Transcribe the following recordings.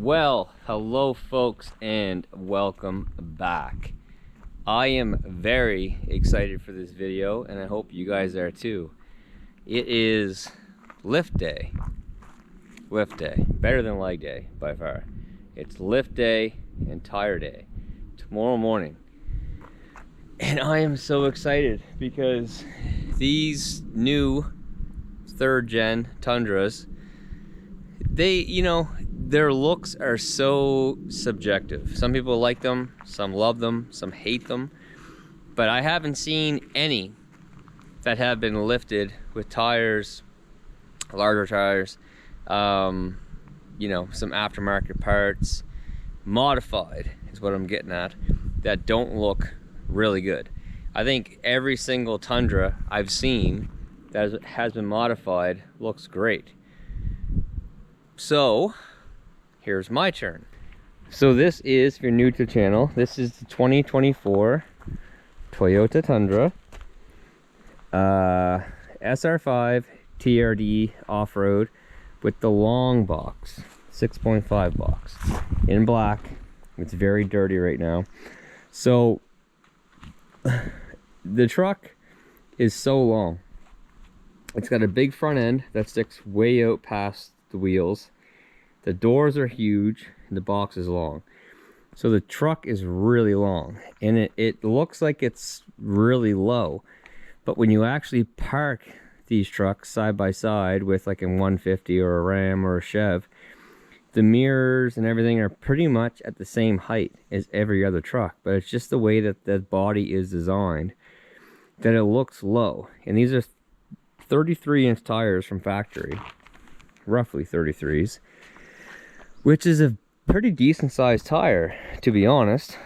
Well, hello folks, and welcome back. I am very excited for this video, and I hope you guys are too. It is lift day. Lift day. Better than leg day by far. It's lift day and tire day tomorrow morning. And I am so excited because these new 3rd gen Tundras, their looks are so subjective. Some people like them, some love them, some hate them. But I haven't seen any that have been lifted with tires, larger tires, some aftermarket parts, modified is what I'm getting at, that don't look really good. I think every single Tundra I've seen that has been modified looks great. So here's my turn. So this is, if you're new to the channel, this is the 2024 Toyota Tundra SR5 TRD off-road with the long box, 6.5 box in black. It's very dirty right now. So the truck is so long. It's got a big front end that sticks way out past the wheels. The doors are huge and the box is long. So the truck is really long, and it looks like it's really low. But when you actually park these trucks side by side with like a 150 or a Ram or a Chev, the mirrors and everything are pretty much at the same height as every other truck. But it's just the way that the body is designed that it looks low. And these are 33-inch tires from factory, roughly 33s, which is a pretty decent sized tire, to be honest.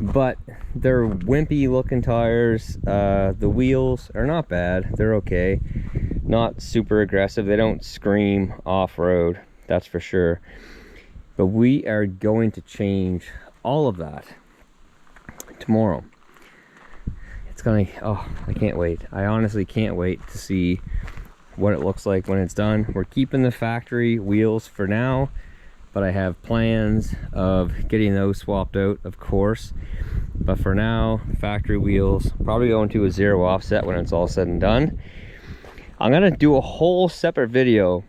But they're wimpy looking tires. The wheels are not bad, they're okay, not super aggressive. They don't scream off-road, that's for sure. But we are going to change all of that tomorrow. It's gonna, I can't wait. I honestly can't wait to see what it looks like when it's done. We're keeping the factory wheels for now, but I have plans of getting those swapped out, of course. But for now, factory wheels, probably going to a 0 offset when it's all said and done. I'm gonna do a whole separate video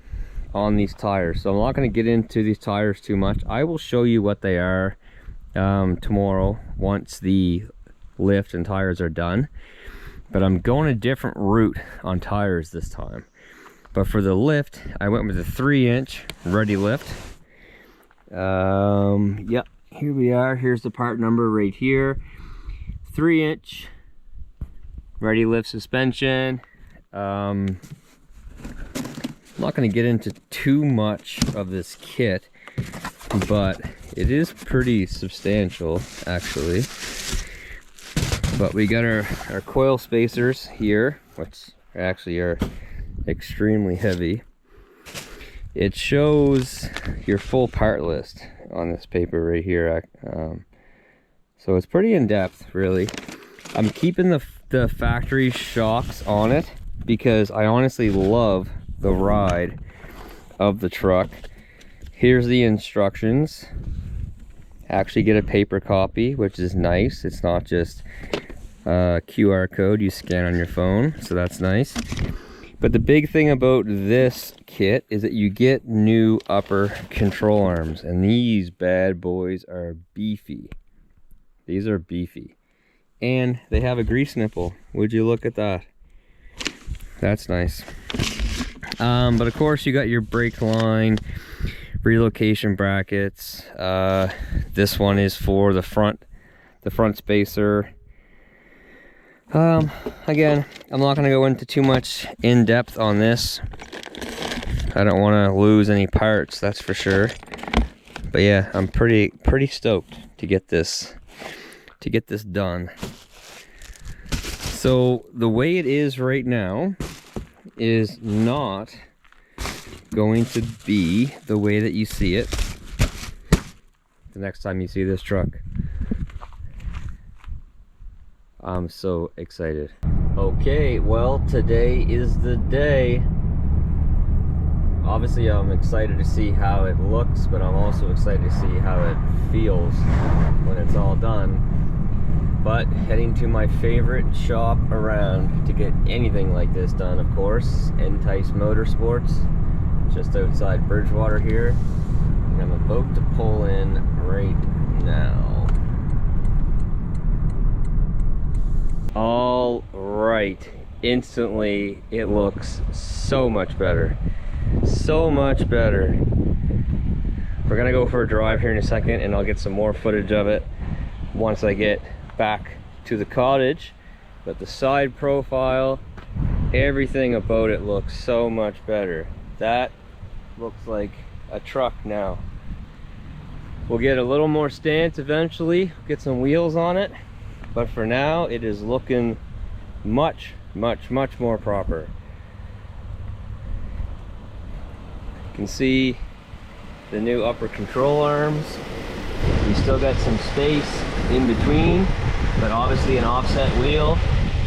on these tires, so I'm not gonna get into these tires too much. I will show you what they are tomorrow once the lift and tires are done. But I'm going a different route on tires this time. But for the lift, I went with a 3-inch ready lift. Yep, here we are. Here's the part number right here. 3-inch ready lift suspension. I'm not going to get into too much of this kit, but it is pretty substantial actually. But we got our coil spacers here, which actually are extremely heavy. It shows your full part list on this paper right here. So it's pretty in-depth, really. I'm keeping the factory shocks on it because I honestly love the ride of the truck. Here's the instructions. Actually get a paper copy, which is nice. It's not just QR code you scan on your phone, so that's nice. But the big thing about this kit is that you get new upper control arms, and these bad boys are beefy. These are beefy. And they have a grease nipple. Would you look at that? That's nice. But of course you got your brake line, relocation brackets. This one is for the front spacer. Again, I'm not going to go into too much in depth on this. I don't want to lose any parts, that's for sure. But yeah, I'm pretty stoked to get this done. So the way it is right now is not going to be the way that you see it the next time you see this truck. I'm so excited. Okay, well, today is the day. Obviously I'm excited to see how it looks, but I'm also excited to see how it feels when it's all done. But heading to my favorite shop around to get anything like this done, of course, Entice Motorsports, just outside Bridgewater here. And I'm about to pull in right now. All right, instantly it looks so much better. So much better. We're gonna go for a drive here in a second and I'll get some more footage of it once I get back to the cottage. But the side profile, everything about it looks so much better. That looks like a truck now. We'll get a little more stance eventually, get some wheels on it, but for now it is looking much more proper. You can see the new upper control arms. We still got some space in between, but obviously an offset wheel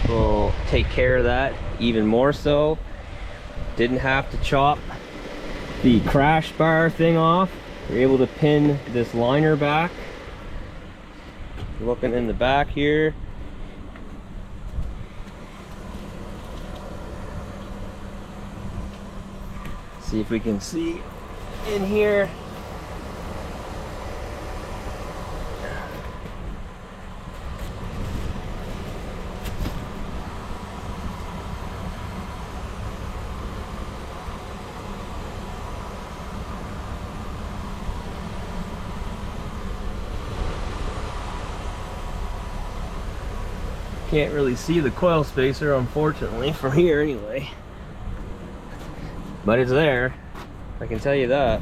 will take care of that even more so. Didn't have to chop the crash bar thing off. We're able to pin this liner back. Looking in the back here, see if we can see in here. Can't really see the coil spacer, unfortunately, from here anyway. But it's there, I can tell you that.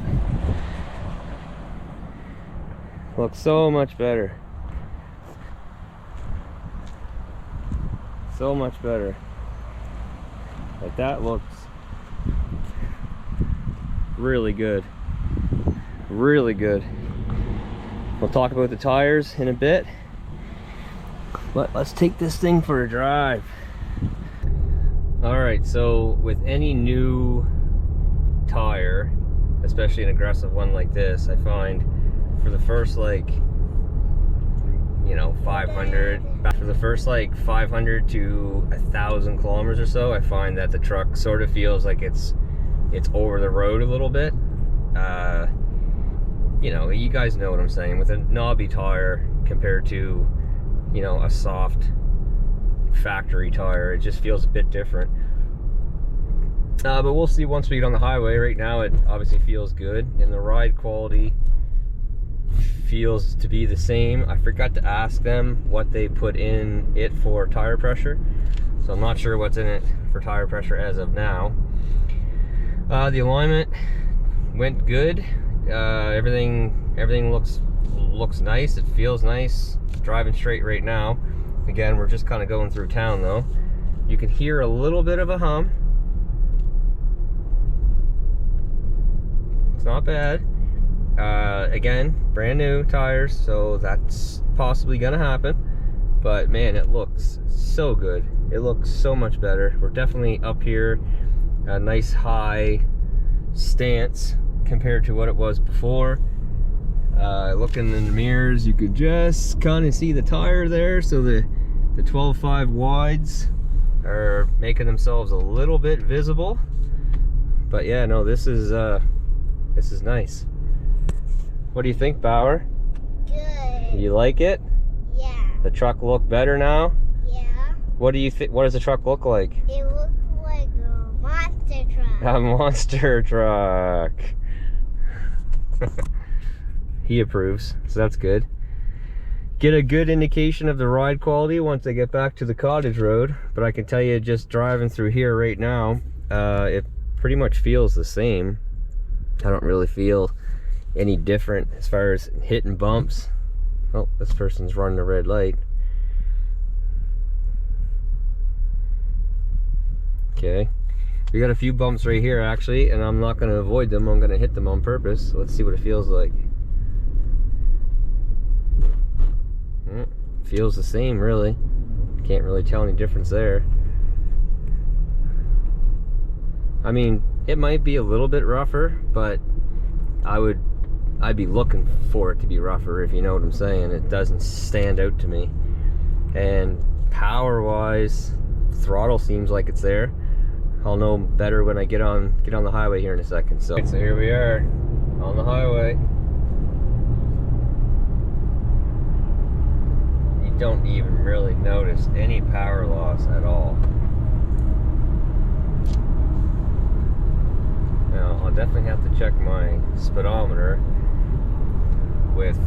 Looks so much better. So much better. Like, that looks really good. Really good. We'll talk about the tires in a bit. But let's take this thing for a drive. Alright, so with any new tire, especially an aggressive one like this, I find for the first, like, you know, 500, for the first like 500 to 1,000 kilometers or so, I find that the truck sort of feels like it's over the road a little bit. You know, you guys know what I'm saying, with a knobby tire compared to, you know, a soft factory tire, it just feels a bit different. But we'll see once we get on the highway. Right now it obviously feels good, and the ride quality feels to be the same. I forgot to ask them what they put in it for tire pressure, so I'm not sure what's in it for tire pressure as of now. The alignment went good. Everything looks nice. It feels nice. Driving straight right now. Again, we're just kind of going through town though. You can hear a little bit of a hum. It's not bad. Again, brand new tires, so that's possibly gonna happen. But man, it looks so good. It looks so much better. We're definitely up here, a nice high stance compared to what it was before. Looking in the mirrors, you could just kind of see the tire there, so the 12.5 wides are making themselves a little bit visible. But yeah, no, this is nice. What do you think, Bauer? Good. You like it? Yeah. The truck look better now? Yeah. What do you think? What does the truck look like? It looks like a monster truck. A monster truck. He approves, so that's good. Get a good indication of the ride quality once I get back to the cottage road, but I can tell you, just driving through here right now, it pretty much feels the same. I don't really feel any different as far as hitting bumps. Oh, this person's running a red light. Okay, we got a few bumps right here actually, and I'm not going to avoid them. I'm going to hit them on purpose. So let's see what it feels like. Feels the same, really. Can't really tell any difference there. I mean, It might be a little bit rougher, but I'd be looking for it to be rougher, if you know what I'm saying. It doesn't stand out to me. And power wise, throttle seems like it's there. I'll know better when I get on the highway here in a second. So here we are on the highway. You don't even really notice any power loss at all. Now I'll definitely have to check my speedometer with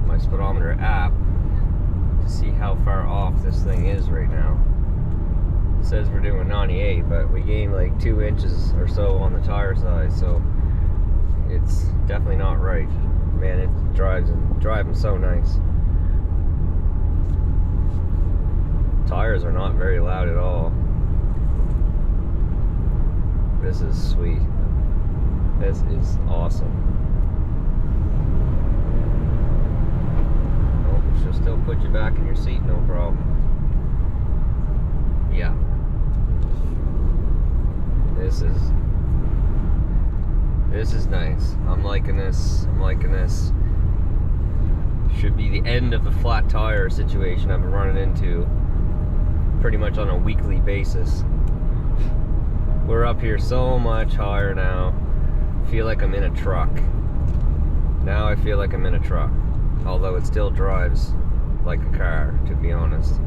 my speedometer app to see how far off this thing is right now. It says we're doing 98, but we gained like 2 inches or so on the tire size, so it's definitely not right. Man, it driving so nice. Tires are not very loud at all. This is sweet. This is awesome. Oh, she'll still put you back in your seat, no problem. Yeah. This is nice. I'm liking this. I'm liking this. Should be the end of the flat tire situation I've been running into pretty much on a weekly basis. We're up here so much higher now. I feel like I'm in a truck. Now I feel like I'm in a truck. Although it still drives like a car, to be honest.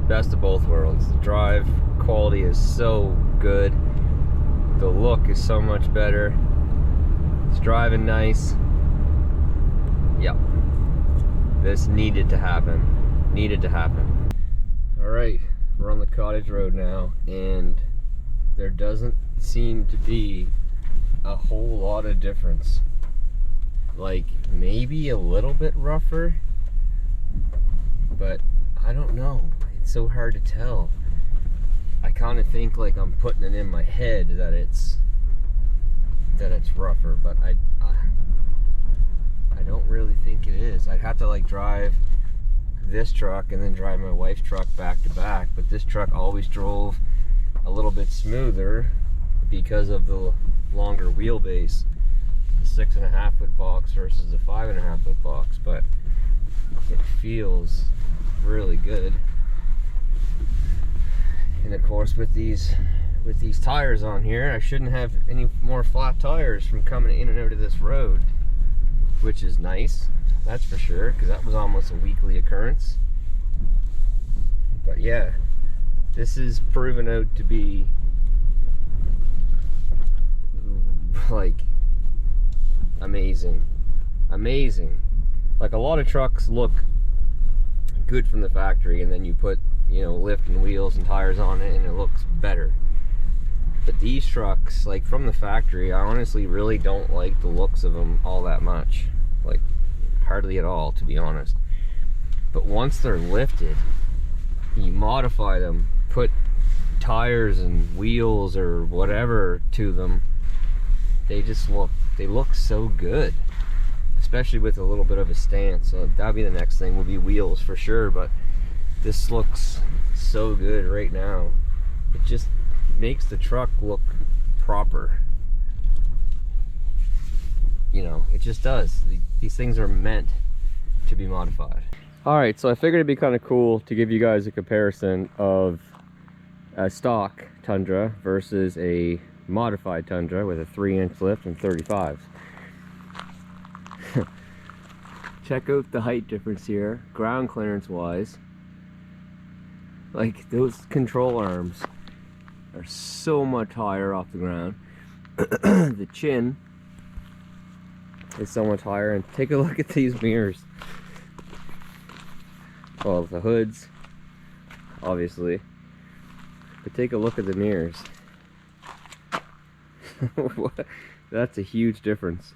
Best of both worlds. The drive quality is so good. The look is so much better. It's driving nice. Yep. This needed to happen. Needed to happen. Alright, we're on the cottage road now, and there doesn't seem to be a whole lot of difference. Like, maybe a little bit rougher, but I don't know. It's so hard to tell. I kind of think like I'm putting it in my head that it's rougher, but I don't really think it is. I'd have to like drive this truck and then drive my wife's truck back to back, but this truck always drove a little bit smoother because of the longer wheelbase, the 6.5 foot box versus the 5.5 foot box, but it feels really good. And of course, with these tires on here, I shouldn't have any more flat tires from coming in and out of this road, which is nice, that's for sure, because that was almost a weekly occurrence. But yeah, this is proven out to be like amazing. Like, a lot of trucks look good from the factory, and then you put, you know, lift and wheels and tires on it and it looks better. But these trucks, like from the factory, I honestly really don't like the looks of them all that much. Like, hardly at all, to be honest. But once they're lifted, you modify them, put tires and wheels or whatever to them, they look so good. Especially with a little bit of a stance. So that'll be the next thing, will be wheels for sure, but this looks so good right now. It just makes the truck look proper. You know, it just does. These things are meant to be modified. Alright, so I figured it'd be kind of cool to give you guys a comparison of a stock Tundra versus a modified Tundra with a 3-inch lift and 35s. Check out the height difference here, ground clearance wise. Like, those control arms are so much higher off the ground. The chin is so much higher, and take a look at these mirrors. Well, the hoods, obviously, but take a look at the mirrors. That's a huge difference.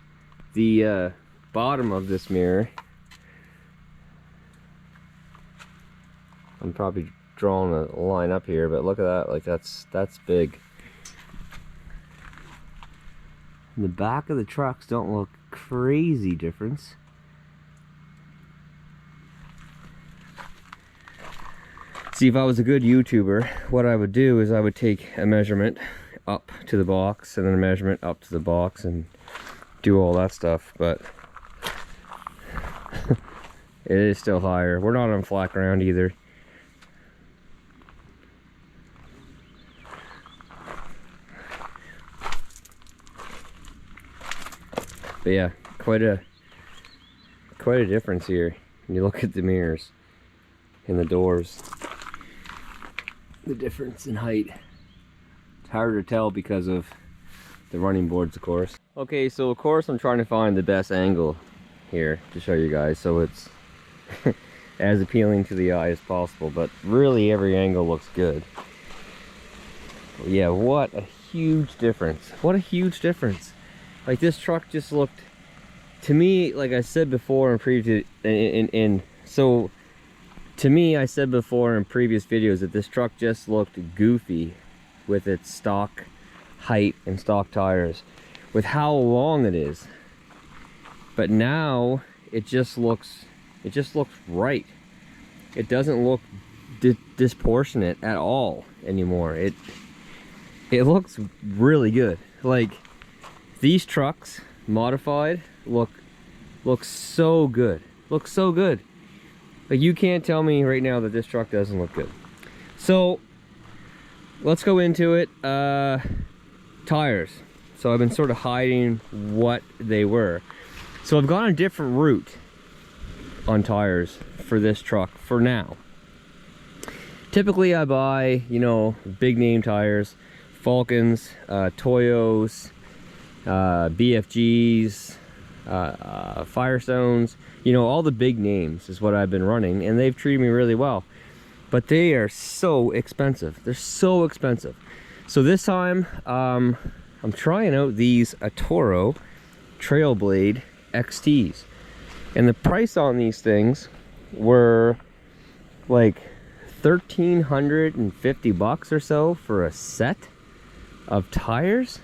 The bottom of this mirror, I'm probably drawing a line up here, but look at that, like that's big. And the back of the trucks don't look crazy difference. See, if I was a good YouTuber, what I would do is I would take a measurement up to the box and then a measurement up to the box and do all that stuff, but it is still higher. We're not on flat ground either. But yeah, quite a difference here when you look at the mirrors and the doors. The difference in height. It's harder to tell because of the running boards, of course. Okay, so of course I'm trying to find the best angle here to show you guys so it's as appealing to the eye as possible, but really every angle looks good. Yeah, what a huge difference. What a huge difference. Like, this truck just looked, to me, like I said before in previous, to me, I said before in previous videos that this truck just looked goofy with its stock height and stock tires, with how long it is. But now it just looks right. It doesn't look disproportionate at all anymore. It looks really good. Like, these trucks modified look so good. Look so good. Like, you can't tell me right now that this truck doesn't look good. So let's go into it. Tires. So I've been sort of hiding what they were. So I've gone a different route on tires for this truck for now. Typically I buy, you know, big name tires, Falcons, Toyos, BFGs, Firestones, you know, all the big names is what I've been running, and they've treated me really well. But they are so expensive. They're so expensive. So this time, I'm trying out these Toro Trailblade XTs. And the price on these things were like $1,350 or so for a set of tires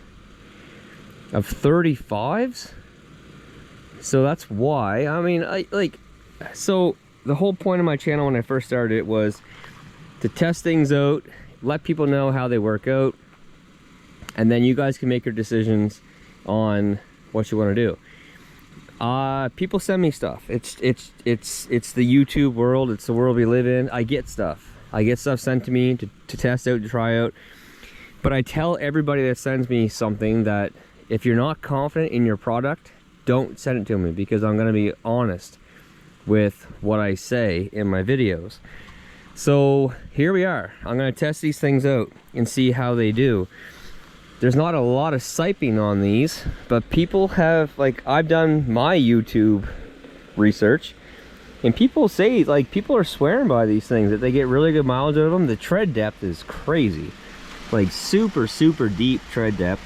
of 35s. So that's why, I mean, so the whole point of my channel when I first started it was to test things out, let people know how they work out, and then you guys can make your decisions on what you want to do. People send me stuff. It's the YouTube world. It's the world we live in. I get stuff sent to me to test out, to try out. But I tell everybody that sends me something that if you're not confident in your product, don't send it to me, because I'm going to be honest with what I say in my videos. So here we are. I'm going to test these things out and see how they do. There's not a lot of siping on these, but people have, like, I've done my YouTube research, and people say, like, people are swearing by these things, that they get really good mileage out of them. The tread depth is crazy, like super deep tread depth.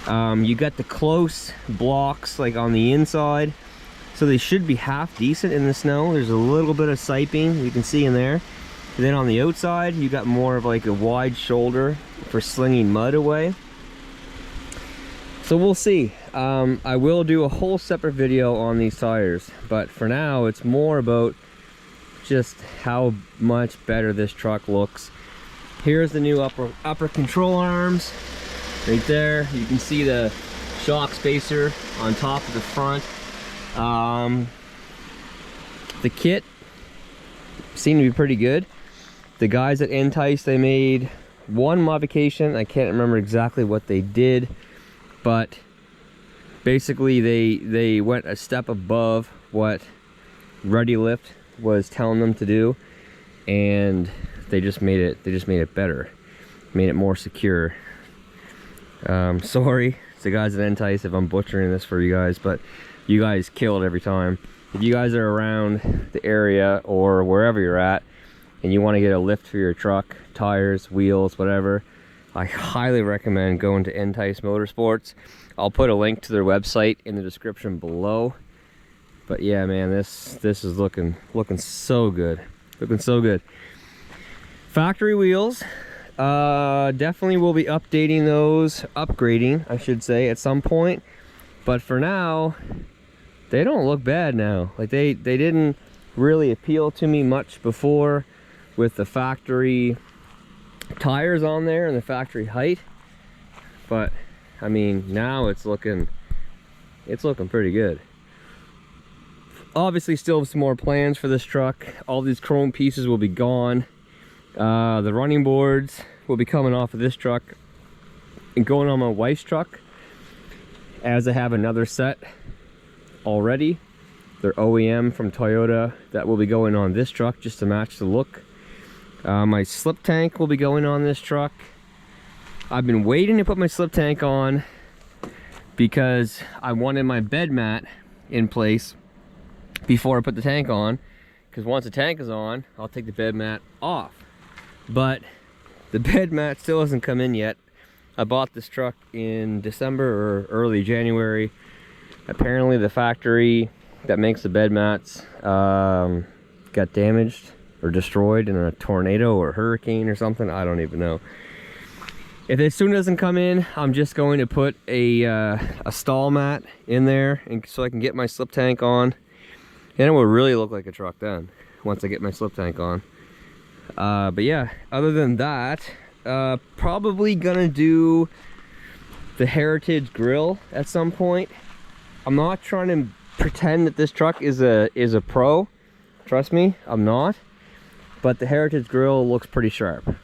You got the close blocks like on the inside, so they should be half decent in the snow. There's a little bit of siping you can see in there. And then on the outside you got more of like a wide shoulder for slinging mud away. So we'll see. I will do a whole separate video on these tires, but for now it's more about just how much better this truck looks. Here's the new upper control arms right there. You can see the shock spacer on top of the front. The kit seemed to be pretty good. The guys at Entice, they made one modification. I can't remember exactly what they did, but basically they went a step above what Ready Lift was telling them to do, and they just made it better, made it more secure. Sorry, it's the guys at Entice if I'm butchering this for you guys, but you guys kill it every time. If you guys are around the area or wherever you're at and you want to get a lift for your truck, tires, wheels, whatever, I highly recommend going to Entice Motorsports. I'll put a link to their website in the description below. But yeah, man, this is looking so good. Looking so good. Factory wheels. Definitely will be updating those, upgrading I should say, at some point. But for now, they don't look bad now. Like they didn't really appeal to me much before with the factory tires on there and the factory height. but I mean, now it's looking pretty good. Obviously still have some more plans for this truck. All these chrome pieces will be gone. The running boards will be coming off of this truck and going on my wife's truck, as I have another set already. They're OEM from Toyota that will be going on this truck just to match the look. My slip tank will be going on this truck. I've been waiting to put my slip tank on because I wanted my bed mat in place before I put the tank on, because once the tank is on, I'll take the bed mat off. But the bed mat still hasn't come in yet. I bought this truck in December or early January. Apparently the factory that makes the bed mats got damaged or destroyed in a tornado or hurricane or something. I don't even know. If it soon doesn't come in, I'm just going to put a stall mat in there, and so I can get my slip tank on. And it will really look like a truck then, once I get my slip tank on. But yeah, other than that, probably gonna do the Heritage grill at some point. I'm not trying to pretend that this truck is a pro. Trust me, I'm not. But the Heritage grill looks pretty sharp.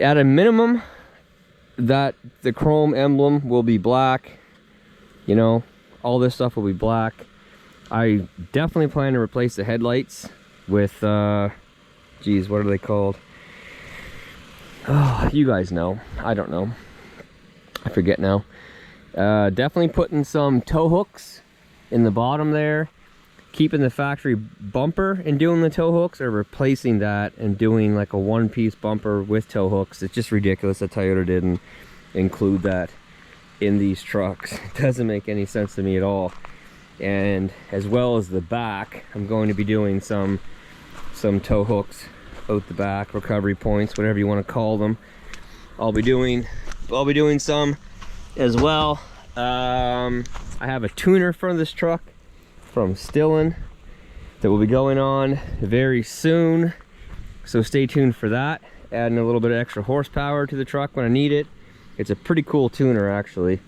At a minimum, that the chrome emblem will be black. You know, all this stuff will be black. I definitely plan to replace the headlights with geez, what are they called? Oh, you guys know. I don't know, I forget now. Definitely putting some tow hooks in the bottom there, keeping the factory bumper and doing the tow hooks, or replacing that and doing like a one-piece bumper with tow hooks. It's just ridiculous that Toyota didn't include that in these trucks. It doesn't make any sense to me at all. And as well as the back, I'm going to be doing some tow hooks out the back, recovery points, whatever you want to call them. I'll be doing some as well. I have a tuner for this truck from Stillen that will be going on very soon, so stay tuned for that. Adding a little bit of extra horsepower to the truck when I need it. It's a pretty cool tuner actually,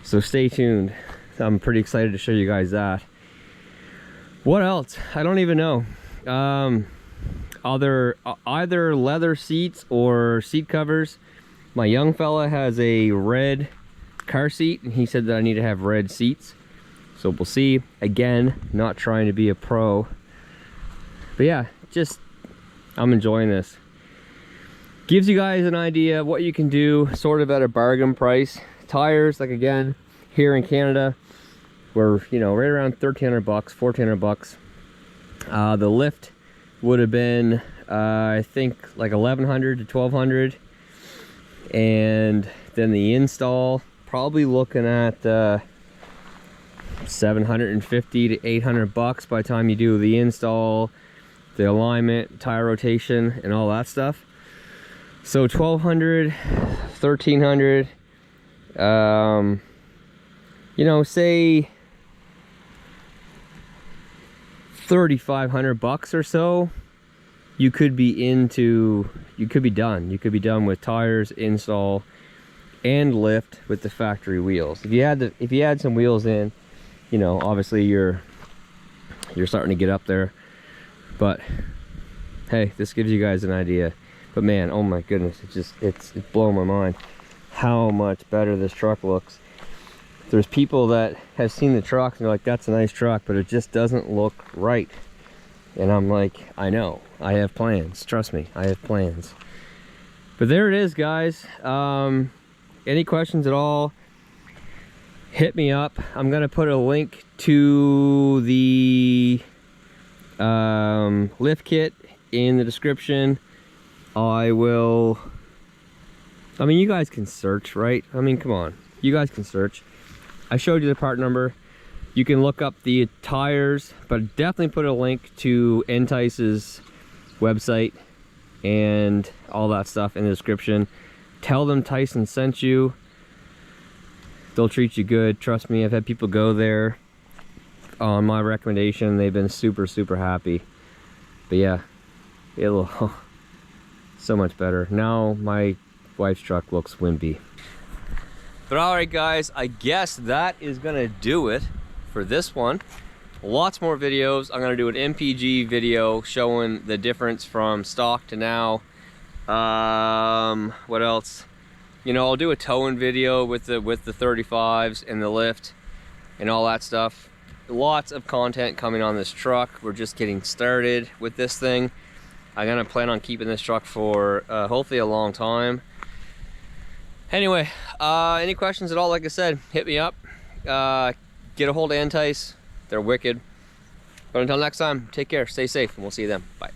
so stay tuned. I'm pretty excited to show you guys that. What else? I don't even know. Either leather seats or seat covers. My young fella has a red car seat, and he said that I need to have red seats. So we'll see. Again, not trying to be a pro. But yeah, just, I'm enjoying this. Gives you guys an idea of what you can do sort of at a bargain price. Tires, like again, here in Canada, we're, you know, right around 1,300 bucks, 1,400 bucks. The lift would have been, I think, like 1,100 to 1,200. And then the install, probably looking at 750 to 800 bucks by the time you do the install, the alignment, tire rotation, and all that stuff. So 1,200, 1,300, you know, say 3,500 bucks or so, you could be done. You could be done with tires, install, and lift with the factory wheels. If you add some wheels in, you know, obviously you're starting to get up there. But hey, this gives you guys an idea. But man, oh my goodness, it's blowing my mind how much better this truck looks. There's people that have seen the truck and they're like, that's a nice truck, but it just doesn't look right. And I'm like, I know, I have plans. Trust me, I have plans. But there it is, guys. Any questions at all, hit me up. I'm gonna put a link to the lift kit in the description. I mean, you guys can search, right? I mean, come on, you guys can search. I showed you the part number. You can look up the tires, but definitely put a link to Entice's website and all that stuff in the description. Tell them Tyson sent you. They'll treat you good. Trust me, I've had people go there on my recommendation. They've been super, super happy. But yeah, so much better. Now my wife's truck looks wimpy. But all right, guys, I guess that is gonna do it for this one. Lots more videos. I'm gonna do an MPG video showing the difference from stock to now. What else? You know, I'll do a towing video with the 35s and the lift and all that stuff. Lots of content coming on this truck. We're just getting started with this thing. I'm gonna plan on keeping this truck for hopefully a long time. Anyway, any questions at all, like I said, hit me up. Get a hold of Entice. They're wicked. But until next time, take care, stay safe, and we'll see you then. Bye.